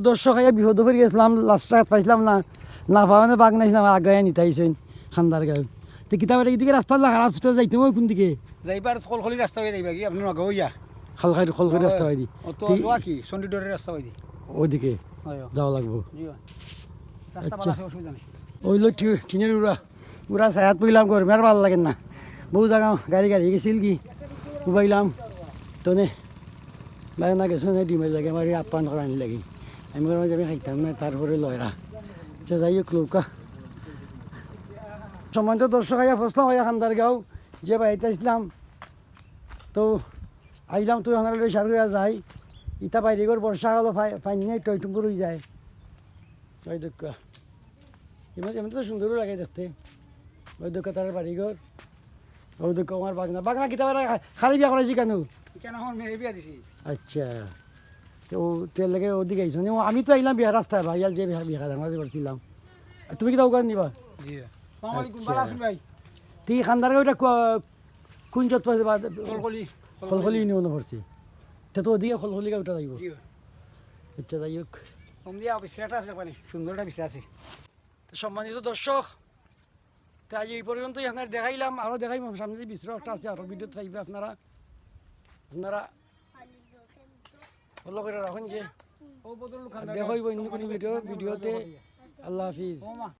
দর্শক আইয়া বিপদ করে গেছিলাম, লাস্ট টাকা পাইছিলাম না, না পাওয়ানে বাঘ নাইছিলাম, আগায় নিতে আইসেন খান্দার গাঁও। তো কিতাব এদিকে রাস্তা খারাপ যাইতে মই কোন দিকে যাইবার খলখলি রাস্তা হয়ে যাইবা কি আপনি নগাঁও ইয়া খলখাই রাস্তা হয় দি তো লোয়া কি চণ্ডীদরের রাস্তা হয়ে দি ওইদিকে হয় যাওয়া লাগবো। রাস্তা আচ্ছা। ভালো আছে, অসুবিধা নেই। ওই লোক টিনের উড়া ছায়াত পইলাম গরমে আর ভালো লাগে না, বহু জায়গা গাড়ি গেছিল কি উবাইলাম তো নে লাগে না গেছো ডিমের লাগে আমার আপ্যায়ন করা আনি লাগি আমি আমি খাইতাম না, তারপরে লয়রা আচ্ছা যাই হোক নৌকা সম্মানিত দর্শক আইয়া ফসলাম আইয়া খান্দার গাঁও যে বাড়িতে আসলাম তো আইলাম তো ওখানে সার করে যাই ইটা বাইরে করে বর্ষা হলো ফাইনে টয়টুম্বুর হয়ে যায় ওই দুঃখ এমনি তো সুন্দরও লাগে দেখতে। ওই দুঃখ তার বাড়িঘর, ওই দুঃখ আমার বাগনা বাগনা কিতাব খালি বিয়া করাইছি কেন? কেন আমার মেয়ে বিয়া দিছি। আচ্ছা তো তেল লাগে ওদিকে আইসো আমি তো আইলাম বিহার রাস্তায় ভাইয়াল যে বিহার মাঝে করছিলাম। তুমি কি ওখানে নিবা? জি আসসালামু আলাইকুম, ভালো আছেন ভাই? তুই খান্দার ওইটা কোন চত খলখলি খলখলি ইউনিয়নে পড়ছি, তে তো ওদিকে খলখলি ওটা যাইব। জি আচ্ছা যাই হোক কম দিয়া বিশ্রাটা আছে পানি, সুন্দরটা বিশ্রা আছে। সম্মানিত দর্শক তাই এই পর্যন্তই আপনার দেখাইলাম, আরও দেখাইম সামনে যে বিশ্র একটা আছে, আরও ভিডিও পাইবে আপনারা আপনারা ফলো করে রাখুন যে ও বদরুল খান দেখাইব অন্য কোনো ভিডিওতে। আল্লাহ হাফিজ।